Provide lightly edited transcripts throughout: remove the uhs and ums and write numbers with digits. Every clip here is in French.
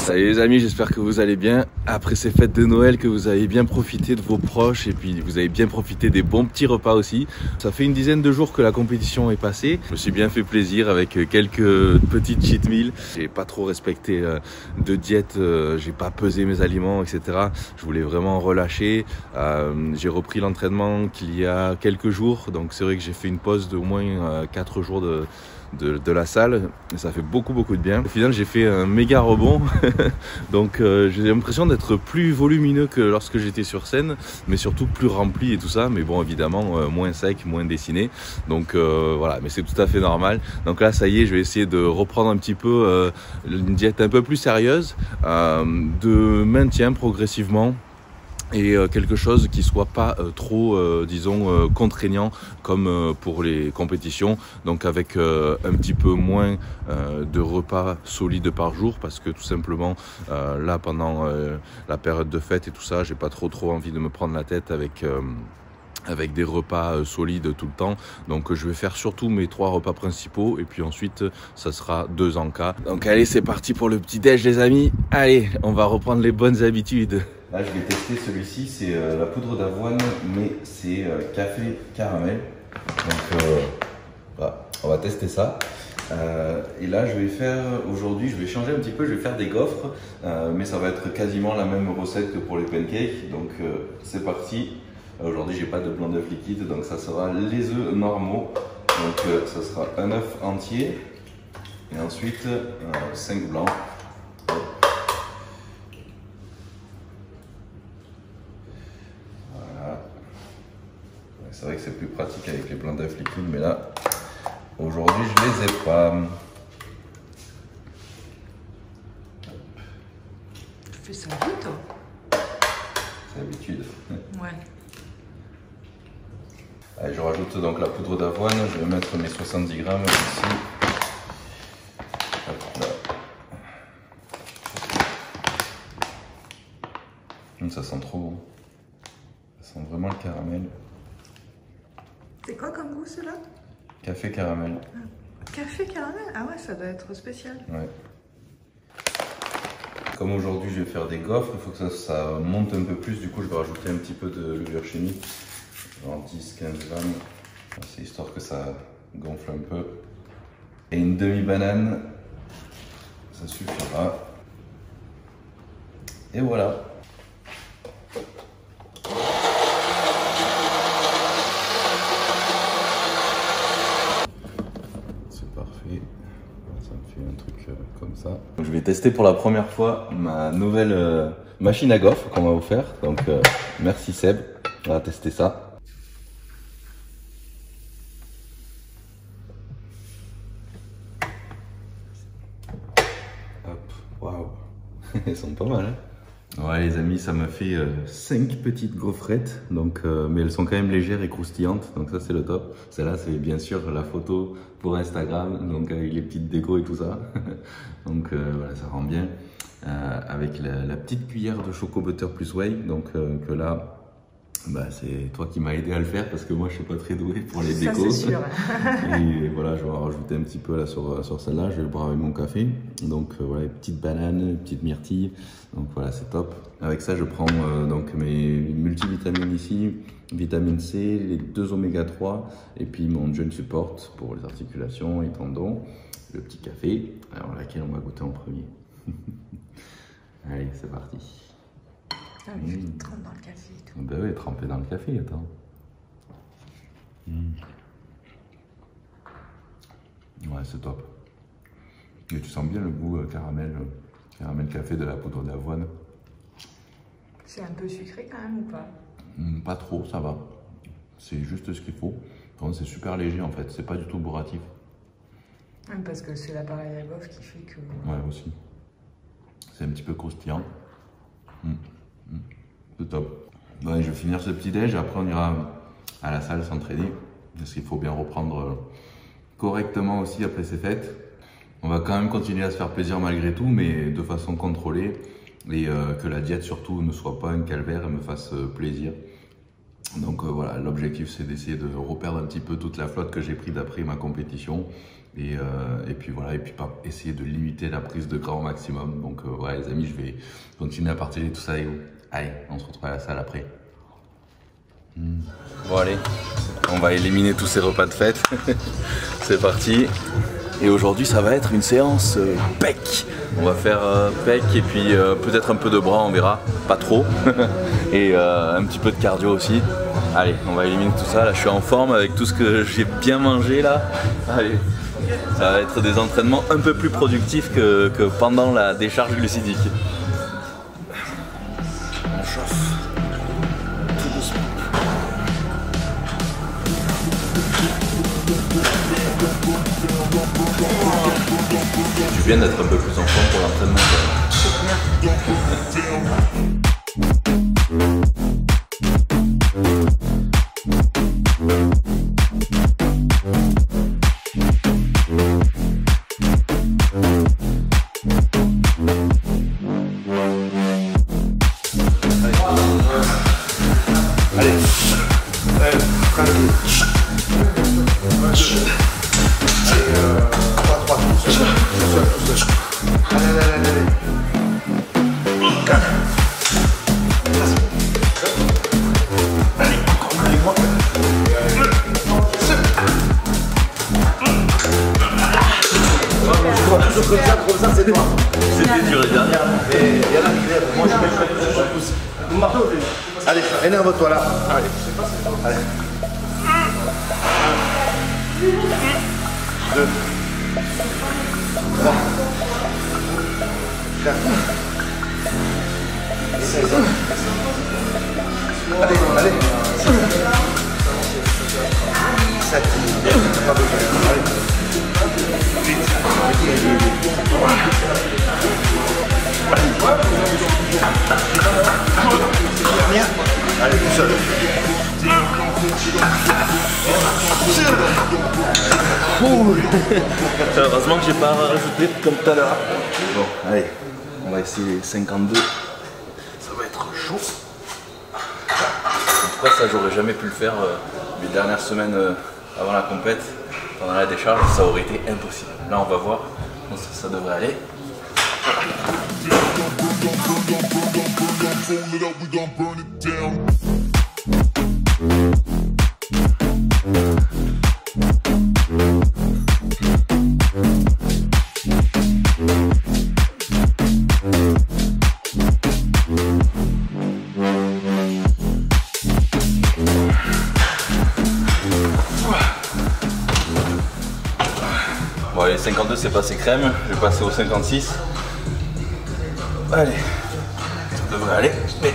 Salut les amis, j'espère que vous allez bien. Après ces fêtes de Noël, que vous avez bien profité de vos proches et puis vous avez bien profité des bons petits repas aussi. Ça fait une dizaine de jours que la compétition est passée. Je me suis bien fait plaisir avec quelques petites cheat meals. J'ai pas trop respecté de diète, j'ai pas pesé mes aliments, etc. Je voulais vraiment relâcher. J'ai repris l'entraînement qu'il y a quelques jours, donc c'est vrai que j'ai fait une pause d'au moins 4 jours de la salle, et ça fait beaucoup de bien. Au final, j'ai fait un méga rebond, donc j'ai l'impression d'être plus volumineux que lorsque j'étais sur scène, mais surtout plus rempli et tout ça. Mais bon, évidemment, moins sec, moins dessiné. Donc voilà, mais c'est tout à fait normal. Donc là, ça y est, je vais essayer de reprendre un petit peu une diète un peu plus sérieuse, de maintien progressivement. Et quelque chose qui soit pas trop, disons, contraignant comme pour les compétitions, donc avec un petit peu moins de repas solides par jour, parce que tout simplement là pendant la période de fête et tout ça, j'ai pas trop envie de me prendre la tête avec des repas solides tout le temps. Donc je vais faire surtout mes 3 repas principaux et puis ensuite ça sera 2 en cas. Donc allez, c'est parti pour le petit déj les amis. Allez, on va reprendre les bonnes habitudes. Là je vais tester celui-ci, c'est la poudre d'avoine, mais c'est café caramel. Donc voilà, on va tester ça. Et là je vais faire, aujourd'hui je vais changer un petit peu, je vais faire des gaufres, mais ça va être quasiment la même recette que pour les pancakes. Donc c'est parti. Aujourd'hui j'ai pas de blanc d'œuf liquide, donc ça sera les œufs normaux. Donc ça sera un œuf entier et ensuite 5 blancs. Voilà. C'est vrai que c'est plus pratique avec les blancs d'œuf liquides, mais là aujourd'hui je les ai pas. Tu fais ça vite, toi? C'est l'habitude. Ouais. Allez, je rajoute donc la poudre d'avoine, je vais mettre mes 70 grammes ici. Hop là. Ça sent trop bon. Ça sent vraiment le caramel. C'est quoi comme goût, cela? Café caramel. Café caramel? Ah ouais, ça doit être spécial. Ouais. Comme aujourd'hui je vais faire des gaufres, il faut que ça monte un peu plus, du coup je vais rajouter un petit peu de levure chimique. Genre 10-15 grammes, c'est histoire que ça gonfle un peu. Et une demi-banane, ça suffira. Et voilà. C'est parfait. Ça me fait un truc comme ça. Donc, je vais tester pour la première fois ma nouvelle machine à gaufres qu'on m'a offert. Donc merci Seb, on va tester ça. Waouh, elles sont pas mal, hein. Ouais les amis, ça m'a fait 5 petites gaufrettes, donc, mais elles sont quand même légères et croustillantes, donc ça c'est le top. Celle-là c'est bien sûr la photo pour Instagram, donc avec les petites décos et tout ça. Donc voilà, ça rend bien. Avec la petite cuillère de choco butter plus whey, donc que là, bah, c'est toi qui m'as aidé à le faire parce que moi je suis pas très doué pour les décos. Ça c'est sûr. Et voilà, je vais en rajouter un petit peu là sur celle-là, je vais le boire avec mon café. Donc voilà, petite banane, petite myrtille, donc voilà, c'est top. Avec ça je prends donc mes multivitamines ici, vitamine C, les 2 oméga 3 et puis mon Joint Support pour les articulations et tendons, le petit café, alors laquelle on va goûter en premier. Allez, c'est parti. Ah, mais je trempe dans le café et tout. Ben oui, trempé dans le café, attends. Ouais, c'est top. Et tu sens bien le goût caramel café de la poudre d'avoine. C'est un peu sucré quand même ou pas? Pas trop, ça va. C'est juste ce qu'il faut. C'est super léger en fait, c'est pas du tout bourratif. Même parce que c'est l'appareil à gaufre qui fait que... Ouais, aussi. C'est un petit peu croustillant. C'est top. Ouais, je vais finir ce petit déj, après on ira à la salle s'entraîner. Parce qu'il faut bien reprendre correctement aussi après ces fêtes. On va quand même continuer à se faire plaisir malgré tout, mais de façon contrôlée. Et que la diète surtout ne soit pas un calvaire et me fasse plaisir. Donc voilà, l'objectif c'est d'essayer de reperdre un petit peu toute la flotte que j'ai pris d'après ma compétition. Et puis voilà, et puis pas essayer de limiter la prise de gras au maximum. Donc ouais les amis, je vais continuer à partager tout ça avec vous. Allez, on se retrouve à la salle après. Bon allez, on va éliminer tous ces repas de fête. C'est parti. Et aujourd'hui ça va être une séance pec. On va faire pec et puis peut-être un peu de bras, on verra, pas trop. Et un petit peu de cardio aussi. Allez, on va éliminer tout ça. Là je suis en forme avec tout ce que j'ai bien mangé là. Allez, ça va être des entraînements un peu plus productifs que pendant la décharge glucidique. On chauffe. Tout doucement. Du bien d'être un peu plus en forme pour l'entraînement. Comme ça, c'est toi. C'était dur les dernières. Et il y en a qui lèvent. Moi, je pousse. Marteau, allez, énerve-toi là. Allez. Allez. 1, 2, 3, 4, 5. Allez, allez. 7. Pas besoin. Allez. 8. Allez, tout seul. Heureusement que j'ai pas rajouté comme tout à l'heure. Bon, allez, on va essayer 52. Ça va être chaud. En tout cas, ça j'aurais jamais pu le faire les dernières semaines avant la compète. Pendant la décharge, ça aurait été impossible. Là, on va voir. Ça devrait aller. Bon allez, 52 c'est passé crème, je vais passer au 56. Allez, ça devrait aller, mais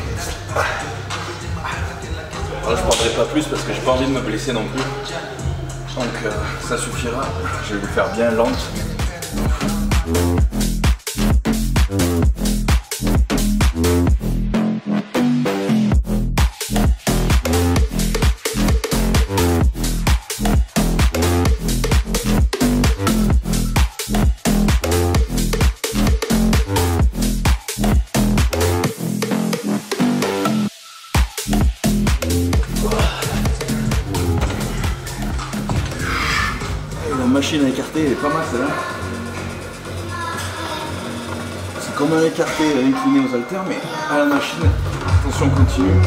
là je prendrai pas plus parce que j'ai pas envie de me blesser non plus. Donc ça suffira, je vais le faire bien lente. La machine à écarter, elle est pas mal celle-là. C'est comme un écarté incliné aux haltères, mais à la machine, attention continue.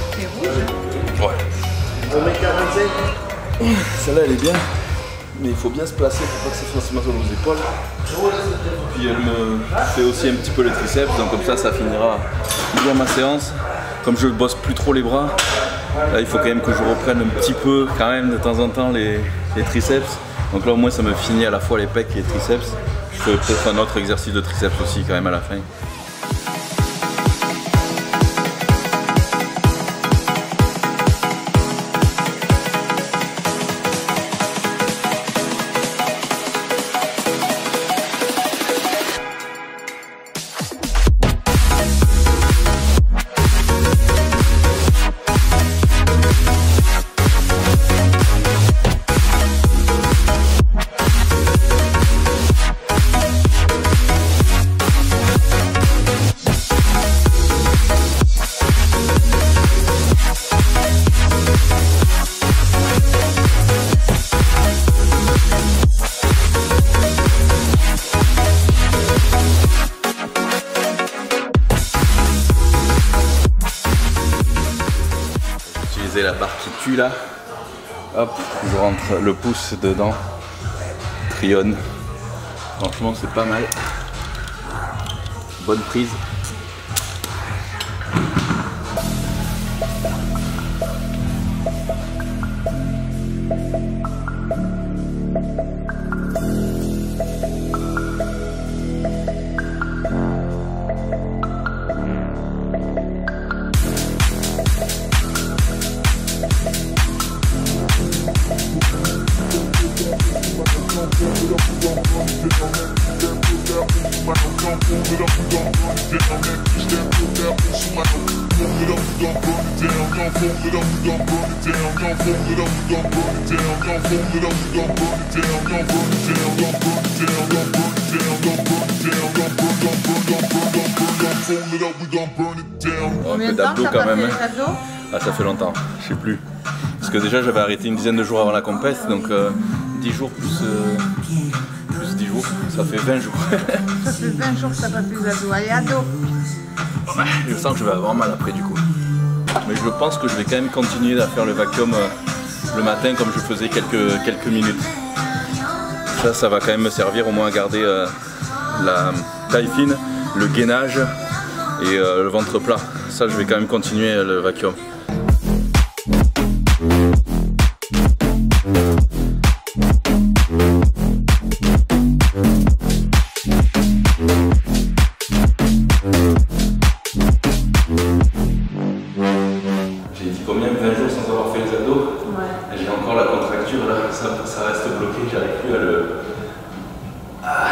C'est rouge. Ouais. On met 45. Celle-là elle est bien. Mais il faut bien se placer pour pas que ça fasse mal aux épaules. Puis elle me fait aussi un petit peu les triceps, donc comme ça finira bien ma séance. Comme je bosse plus trop les bras, là il faut quand même que je reprenne un petit peu quand même de temps en temps les triceps. Donc là au moins ça me finit à la fois les pecs et les triceps. Je fais peut-être un autre exercice de triceps aussi quand même à la fin. La barre qui tue là, hop, je rentre le pouce dedans, trionne, franchement c'est pas mal, bonne prise. Un peu d'abdos quand même. Ah, ça fait longtemps, je sais plus. Parce que déjà j'avais arrêté une dizaine de jours avant la compète, donc 10 jours plus 10 jours, ça fait 20 jours. Ça fait 20 jours que t'as pas plus d'abdos. Allez, ado. Je sens que je vais avoir mal après du coup. Mais je pense que je vais quand même continuer à faire le vacuum le matin comme je faisais quelques minutes. Ça va quand même me servir au moins à garder la taille fine, le gainage et le ventre plat. Ça je vais quand même continuer le vacuum. J'ai dit combien? 20 jours sans avoir fait les abdos? Ouais. J'ai encore la contracture là, ça reste bloqué, j'arrive plus à le... Ah.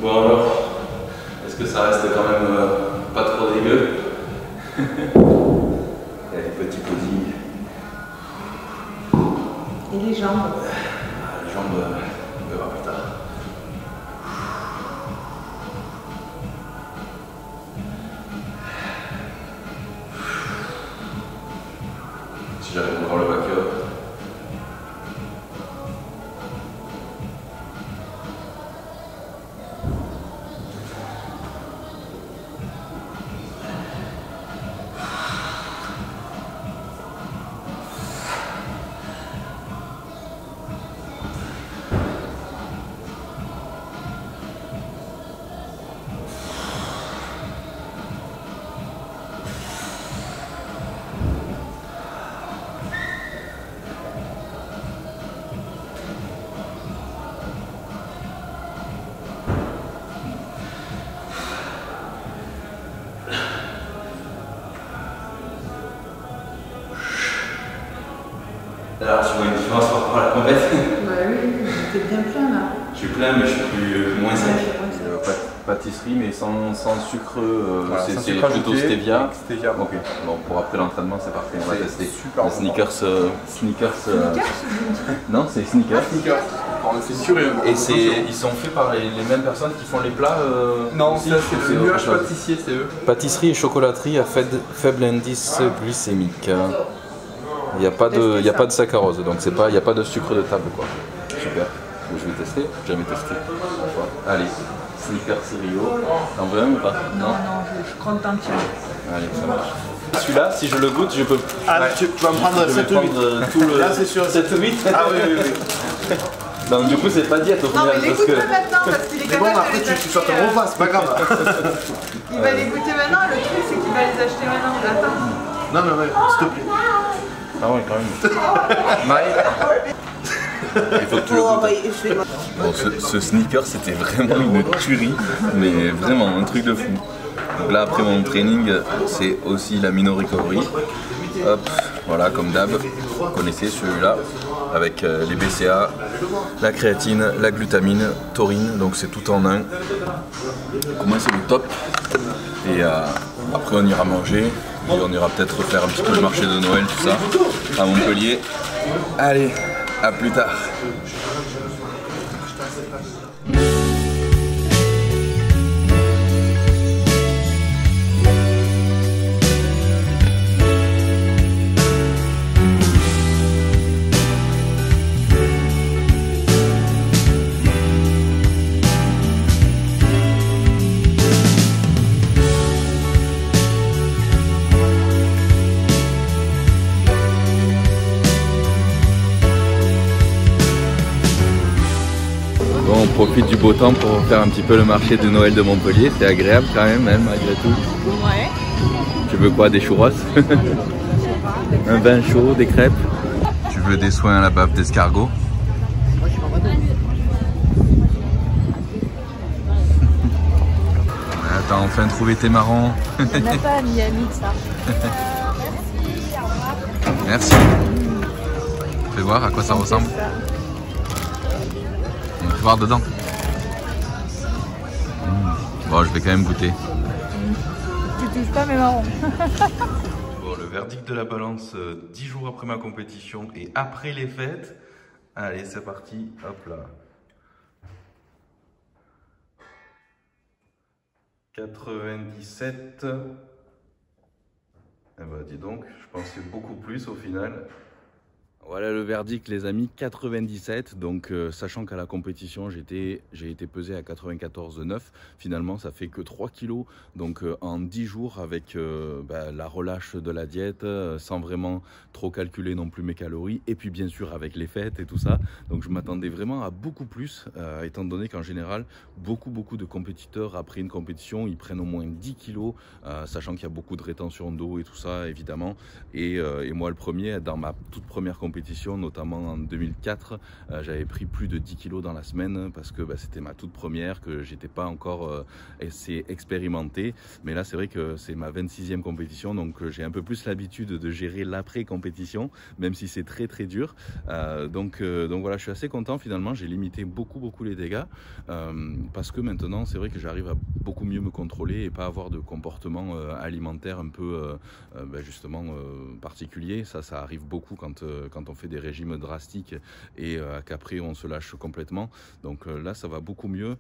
Bon alors, est-ce que ça reste quand même pas trop dégueu? Il y a des petits posings. Et les jambes? Les jambes, on verra plus tard. Si j'arrive encore le vacuum. Alors tu vois une différence par rapport à la compète? Bah oui, t'es bien plein là. Je suis plein mais je suis moins sec. Pâtisserie mais sans sucre, voilà, c'est plutôt stevia. Stevia. Ok, bon pour après l'entraînement c'est parfait, on va tester. Super bon. Sneakers. Non c'est Sneakers. C'est sûr. Et ils sont faits par les mêmes personnes qui font les plats non, c'est le nuage pâtissier, c'est eux. Pâtisserie et chocolaterie à faible indice glycémique. Il n'y a pas de saccharose, donc il n'y a pas de sucre de table quoi. Super. Je vais tester, j'ai jamais testé. Allez, Sneakers Rio. T'en veux un ou pas? Non, je compte un petit peu. Allez, ça marche. Celui-là, si je le goûte, je peux. Ah, tu vas me prendre 7 ou 8. Tout le... Là, c'est sûr. 7 ou 8. Ah oui, oui, oui. Donc, du coup, c'est pas diète au final. Non, mais parce que... l'écoute maintenant parce qu'il est Mais bon, capable après, de les tu sortes acheter, un repas, c'est pas grave. Il va les goûter maintenant, le truc c'est qu'il va les acheter maintenant. Attends. Non, mais ouais, s'il te plaît. Ah ouais, quand même. Maï, il faut que tu le goûtes. Bon, ce sneaker, c'était vraiment une tuerie, mais vraiment un truc de fou. Donc là, après mon training, c'est aussi la Mino Recovery. Hop, voilà, comme d'hab, vous connaissez celui-là, avec les BCA, la créatine, la glutamine, taurine, donc c'est tout en un. Pour moi, c'est le top. Et après, on ira manger, et on ira peut-être faire un petit peu le marché de Noël, tout ça, à Montpellier. Allez, à plus tard. Bon, on profite du beau temps pour faire un petit peu le marché de Noël de Montpellier. C'est agréable quand même, malgré tout. Ouais. Tu veux quoi, des churros? Un vin chaud, des crêpes? Tu veux des soins à la bave d'escargot? T'as enfin trouvé tes marrons? On n'a pas à Miami de ça. Merci. Fais voir à quoi ça ressemble. On peut voir dedans. Bon, je vais quand même goûter. Tu touches pas mes marrons. Bon, le verdict de la balance 10 jours après ma compétition et après les fêtes. Allez, c'est parti. Hop là. 97. Eh ben, dis donc, je pensais beaucoup plus au final. Voilà le verdict les amis, 97, donc sachant qu'à la compétition j'ai été pesé à 94,9, finalement ça fait que 3 kilos, donc en 10 jours avec la relâche de la diète, sans vraiment trop calculer non plus mes calories, et puis bien sûr avec les fêtes et tout ça, donc je m'attendais vraiment à beaucoup plus, étant donné qu'en général, beaucoup de compétiteurs après une compétition, ils prennent au moins 10 kilos, sachant qu'il y a beaucoup de rétention d'eau et tout ça évidemment, et moi le premier, dans ma toute première compétition, notamment en 2004, j'avais pris plus de 10 kilos dans la semaine parce que c'était ma toute première, que j'étais pas encore assez expérimenté, mais là c'est vrai que c'est ma 26e compétition, donc j'ai un peu plus l'habitude de gérer l'après-compétition, même si c'est très dur, donc voilà, je suis assez content finalement, j'ai limité beaucoup les dégâts, parce que maintenant c'est vrai que j'arrive à beaucoup mieux me contrôler et pas avoir de comportement alimentaire un peu justement particulier, ça arrive beaucoup quand on fait des régimes drastiques et qu'après on se lâche complètement, donc là ça va beaucoup mieux,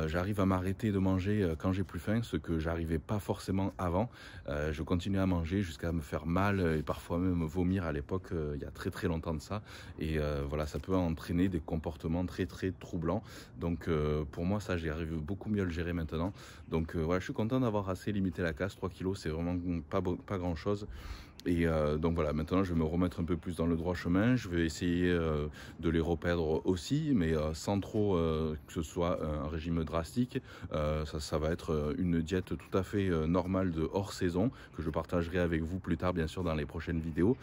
j'arrive à m'arrêter de manger quand j'ai plus faim, ce que j'arrivais pas forcément avant, je continue à manger jusqu'à me faire mal et parfois même vomir à l'époque, il y a très longtemps de ça, et voilà, ça peut entraîner des comportements très troublants, donc pour moi ça j'arrive beaucoup mieux à le gérer maintenant, donc voilà, je suis content d'avoir assez limité la casse, 3 kilos c'est vraiment pas grand chose. Et donc voilà, maintenant je vais me remettre un peu plus dans le droit chemin, je vais essayer de les reperdre aussi, mais sans trop que ce soit un régime drastique, ça va être une diète tout à fait normale de hors saison, que je partagerai avec vous plus tard bien sûr dans les prochaines vidéos.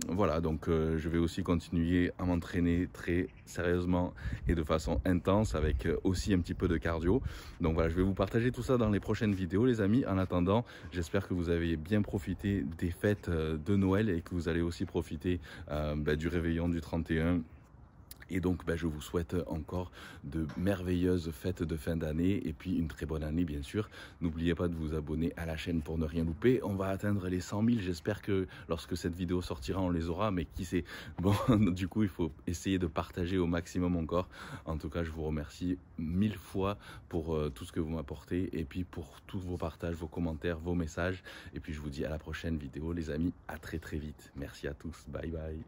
Voilà, donc je vais aussi continuer à m'entraîner très sérieusement et de façon intense avec aussi un petit peu de cardio. Donc voilà, je vais vous partager tout ça dans les prochaines vidéos les amis. En attendant, j'espère que vous avez bien profité des fêtes de Noël et que vous allez aussi profiter du réveillon du 31. Et donc je vous souhaite encore de merveilleuses fêtes de fin d'année et puis une très bonne année bien sûr. N'oubliez pas de vous abonner à la chaîne pour ne rien louper. On va atteindre les 100 000, j'espère que lorsque cette vidéo sortira on les aura, mais qui sait. Bon, du coup il faut essayer de partager au maximum encore. En tout cas je vous remercie 1000 fois pour tout ce que vous m'apportez et puis pour tous vos partages, vos commentaires, vos messages. Et puis je vous dis à la prochaine vidéo les amis, à très vite. Merci à tous, bye bye.